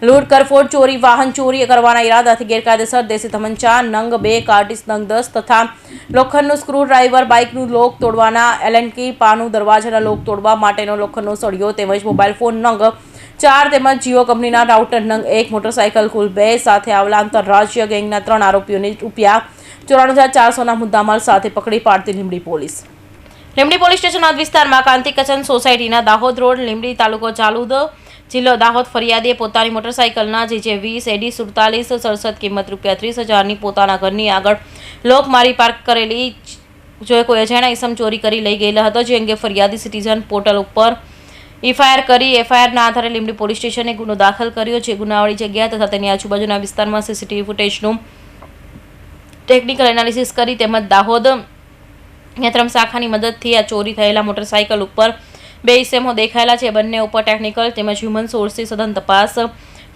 લૂંટ, કરફોડ, ચોરી, વાહન ચોરી કરવાના ઈરાદાથી ગેરકાયદેસર દેશી તમંચા નંગ 2, કાર્ટીસ નંગ 10 તથા લોખંડનું સ્ક્રૂ ડ્રાઈવર, બાઇકનું લોક તોડવાના, એલએનકી પાનું દરવાજાના લોક તોડવા માટેનો લોખંડનો સળિયો તેમજ મોબાઈલ ફોન નંગ 4 તેમજ જીઓ કંપનીના રાઉટર નંગ 1, મોટરસાઇકલ કુલ 2 સાથે આવેલા આંતરરાજ્ય ગેંગના 3 આરોપીઓને રૂપિયા 94,400ના મુદ્દામાલ સાથે પકડી પાડતી લીંબડી પોલીસ સ્ટેશન હદ વિસ્તારમાં કાંતિ કચન સોસાયટીના દાહોદ રોડ, લીંબડી, તાલુકો ચાલુદ, જિલ્લો દાહોદ ફરિયાદીએ પોતાની મોટરસાઇકલના JJ20 AD 4767 કિંમત રૂપિયા 30,000ની પોતાના ઘરની આગળ લોક મારી પાર્ક કરેલી જો કોઈ અજાણ્યા ઇસમ ચોરી કરી લઈ ગયેલા હતો, જે અંગે ફરિયાદી સિટીઝન પોર્ટલ ઉપર એફઆઈઆર કરી એફઆઈઆરના આધારે લીંબડી પોલીસ સ્ટેશને ગુનો દાખલ કર્યો છે. ગુનાવાળી જગ્યા તથા તેની આજુબાજુના વિસ્તારમાં સીસીટીવી ફૂટેજનું ટેકનિકલ એનાલિસિસ કરી તેમજ દાહોદ નેત્રમ શાખાની મદદથી આ ચોરી થયેલા મોટરસાઇકલ ઉપર 2 ઇસમો દેખાયેલા છે. બંને ઉપર ટેકનિકલ તેમજ હ્યુમન સોર્સથી સઘન તપાસ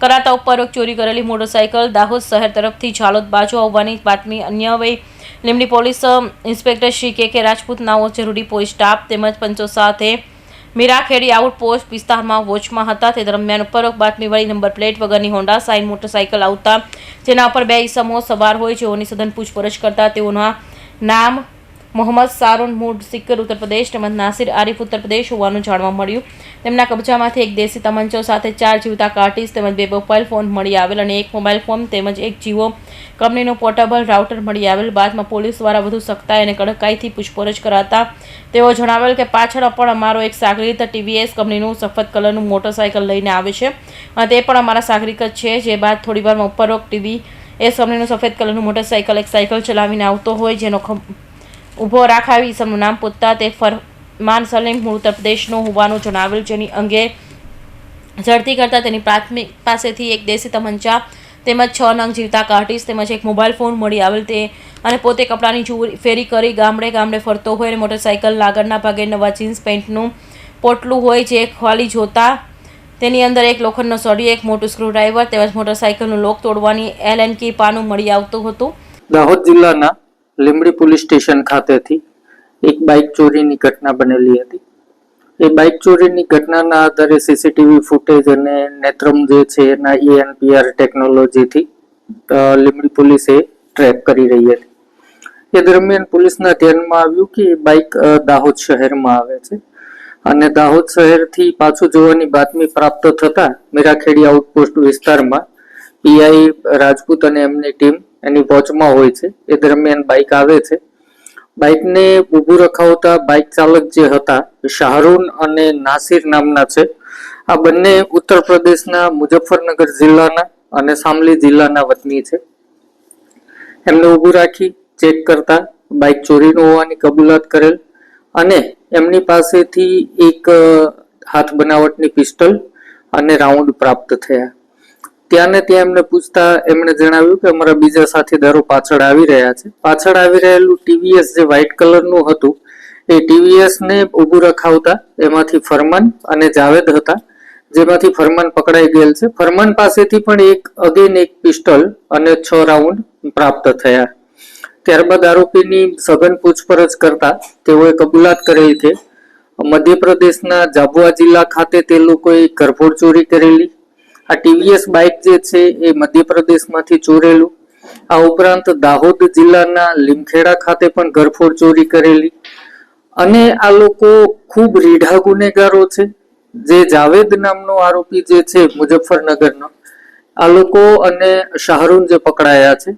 કરાતા ઉપરોક્ત ચોરી કરેલી મોટરસાઇકલ દાહોદ શહેર તરફથી ઝાલોદ બાજુ આવવાની બાતમી અન્વયે લીંબડી પોલીસ ઇન્સ્પેક્ટર શ્રી કે રાજપૂત નાઓ જરૂરી પોલીસ સ્ટાફ તેમજ પંચો સાથે મીરાખેડી આઉટપોસ્ટ વિસ્તારમાં વોચમાં હતા. તે દરમિયાન ઉપરોક્ત બાતમીવાળી નંબર પ્લેટ વગરની હોન્ડા સાઇન મોટરસાઇકલ આવતા જેના ઉપર 2 ઇસમો સવાર હોય, જેઓની સઘન પૂછપરછ કરતા તેઓના નામ મોહમ્મદ સારુન મૂળ સિક્કર ઉત્તર પ્રદેશ તેમજ નાસિર આરિફ ઉત્તર પ્રદેશ હોવાનું જાણવા મળ્યું. તેમના કબજામાંથી એક દેશી તમંચો સાથે 4 જીવતા કાર્ટીસ તેમજ 2 મોબાઈલ ફોન મળી આવેલ અને 1 મોબાઈલ ફોન તેમજ 1 જીઓ કંપનીનું પોર્ટેબલ રાઉટર મળી આવેલ. બાદમાં પોલીસ દ્વારા વધુ સખ્તાઈ અને કડકાઈથી પૂછપરછ કરાતા તેઓ જણાવેલ કે પાછળ પણ અમારો એક સાગરીત TVS કંપનીનું સફેદ કલરનું મોટરસાઇકલ લઈને આવે છે અને તે પણ અમારા સાગરિક જ છે. જે બાદ થોડીવારમાં ઉપરોક્ત TVS કંપનીનું સફેદ કલરનું મોટરસાઇકલ એક સાયકલ ચલાવીને આવતો હોય, જેનો ઊભો રાખાવી ઇસમનું નામ પૂછતા તે ફરમાન સલીમ મૂળ ઉત્તર પ્રદેશનો હોવાનું જણાવેલ, જેની અંગે ઝડપી કરતા તેની પ્રાથમિક પાસેથી એક દેશી તમંચા તેમજ 6 નંગ જીવતા કાર્ટીસ તેમજ 1 મોબાઈલ ફોન મળી આવેલ. તે અને પોતે કપડાની ફેરી કરી ગામડે ફરતો હોય અને મોટરસાઇકલ આગળના ભાગે નવા જીન્સ પેન્ટનું પોટલું હોય, જે ખાલી જોતા તેની અંદર એક લોખંડનો સળિયો, એક મોટું સ્ક્રૂ ડ્રાઈવર તેમજ મોટરસાઇકલનું લોક તોડવાની એલએનકી પાનું મળી આવતું હતું. દાહોદ જિલ્લાના લીંબડી પોલીસ સ્ટેશન ખાતેથી એક બાઇક ચોરીની ઘટના બનેલી હતી. એ બાઇક ચોરીની ઘટનાના આધારે સીસીટીવી ફૂટેજ અને નેત્રમ જે છે એના ENPR ટેકનોલોજીથી લીંબડી પોલીસે ટ્રેક કરી રહી હતી. એ દરમિયાન પોલીસના ધ્યાનમાં આવ્યું કે એ બાઇક દાહોદ શહેરમાં આવે છે અને દાહોદ શહેરથી પાછું જોવાની બાતમી પ્રાપ્ત થતા મીરાખેડી આઉટપોસ્ટ વિસ્તારમાં PI રાજપૂત અને એમની ટીમ એની વોચમાં હોય છે. એ દરમિયાન બાઇક આવે છે. બાઇકને ઊભું રખાવતા બાઇક ચાલક જે હતા શાહરૂન અને નાસિર નામના છે. આ બંને ઉત્તર પ્રદેશના મુઝફ્ફરનગર જિલ્લાના અને શામલી જિલ્લાના વતની છે. એમને ઊભું રાખી ચેક કરતા બાઇક ચોરીનું હોવાની કબૂલાત કરેલ અને એમની પાસેથી એક હાથ બનાવટની પિસ્ટલ અને રાઉન્ડ પ્રાપ્ત થયા. ત્યાં એમને પૂછતા એમણે જણાવ્યું કે અમારા બીજા સાથીદારો પાછળ આવી રહ્યા છે. પાછળ આવી રહેલું TVS જે વ્હાઇટ કલરનું હતું એ TVS ને ઊભું રખાવતા એમાંથી ફરમાન અને જાવેદ હતા, જેમાંથી ફરમાન પકડાઈ ગયેલ છે. ફરમાન પાસેથી પણ એક પિસ્ટલ અને 6 રાઉન્ડ પ્રાપ્ત થયા. ત્યારબાદ આરોપીની સઘન પૂછપરછ કરતા તેઓએ કબૂલાત કરેલ કે મધ્યપ્રદેશના જાબુઆ જિલ્લા ખાતે તે લોકોએ ઘરફોડ ચોરી કરેલી. આ TVS બાઇક જે છે એ મધ્યપ્રદેશમાંથી ચોરેલું. આ ઉપરાંત દાહોદ જિલ્લાના લીમખેડા ખાતે પણ ઘરફોડ ચોરી કરેલી અને આ લોકો ખૂબ રીઢા ગુનેગારો છે. જે જાવેદ નામનો આરોપી જે છે મુઝફ્ફરનગરનો, આ લોકો અને શાહરૂન જે પકડાયા છે,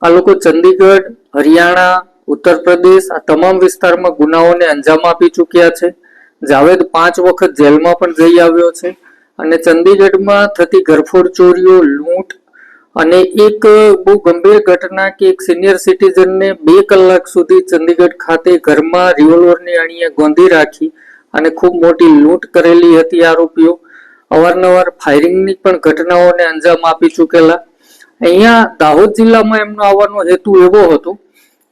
આ લોકો ચંદીગઢ, હરિયાણા, ઉત્તર પ્રદેશ આ તમામ વિસ્તારમાં ગુનાઓને અંજામ આપી ચૂક્યા છે. જાવેદ 5 વખત જેલમાં પણ જઈ આવ્યો છે અને ચંદીગઢમાં થતી ઘરફોડ ચોરીઓ, લૂંટ અને એક બહુ ગંભીર ઘટના કે એક સિનિયર સિટીઝનને 2 કલાક સુધી ચંદીગઢ ખાતે ઘરમાં રિવોલ્વરની અણીએ ગોંધી રાખી અને ખૂબ મોટી લૂંટ કરેલી હતી. આરોપીઓ અવારનવાર ફાયરિંગની પણ ઘટનાઓને અંજામ આપી ચૂકેલા. અહીંયા દાહોદ જિલ્લામાં એમનો આવવાનો હેતુ એવો હતો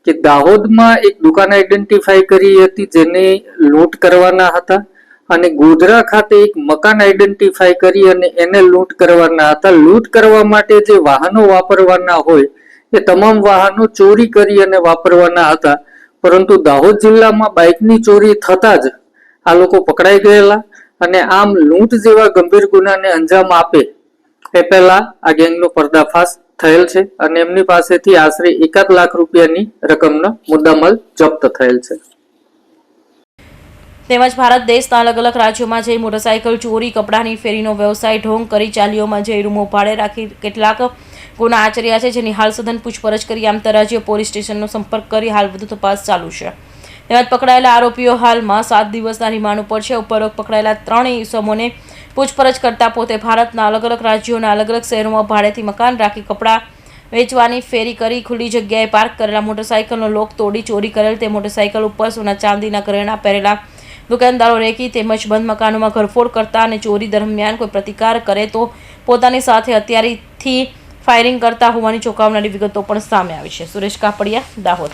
કે દાહોદમાં એક દુકાન આઈડેન્ટિફાઈ કરી હતી જેને લૂંટ કરવાના હતા અને ગોધરા ખાતે એક મકાન આઈડેન્ટિફાઈ કરી અને એને લૂંટ કરવાના હતા. લૂંટ કરવા માટે જે વાહનો વાપરવાના હોય એ તમામ વાહનો ચોરી કરી અને વાપરવાના હતા, પરંતુ દાહોદ જિલ્લામાં બાઇકની ચોરી થતા જ આ લોકો પકડાઈ ગયેલા અને આમ લૂંટ જેવા ગંભીર ગુનાને અંજામ આપે એ પહેલા આ ગેંગનો પર્દાફાશ થયેલ છે અને એમની પાસેથી આશરે 1 લાખ રૂપિયાની રકમનો મુદ્દામાલ જપ્ત થયેલ છે. તેમજ ભારત દેશના અલગ અલગ રાજ્યોમાં જઈ મોટરસાયકલ ચોરી, કપડાની ફેરીનો વ્યવસાય, ઢોંગ કરી ચાલીઓમાં જઈ રૂમો ભાડે રાખી કેટલાક ગુના આચર્યા છે, જેની હાલ સઘન પૂછપરછ કરી આંતરરાજ્ય પોલીસ સ્ટેશનનો સંપર્ક કરી હાલ વધુ તપાસ ચાલુ છે. તેમજ પકડાયેલા આરોપીઓ હાલમાં 7 દિવસના રિમાન્ડ ઉપર છે. ઉપરોક્ત પકડાયેલા 3 ઇસમોને પૂછપરછ કરતા પોતે ભારતના અલગ અલગ રાજ્યોના અલગ અલગ શહેરોમાં ભાડેથી મકાન રાખી કપડાં વેચવાની ફેરી કરી ખુલ્લી જગ્યાએ પાર્ક કરેલા મોટરસાયકલનો લોક તોડી ચોરી કરેલ તે મોટરસાયકલ ઉપર સોના ચાંદીના ઘરેણાં પહેરેલા દુકાનદારો રેકી તેમજ બંધ મકાનોમાં ઘરફોડ કરતા અને ચોરી દરમિયાન કોઈ પ્રતિકાર કરે તો પોતાની સાથે હથિયારથી ફાયરિંગ કરતા હોવાની ચોંકાવનારી વિગતો પણ સામે આવી છે. સુરેશ કાપડિયા, દાહોદ.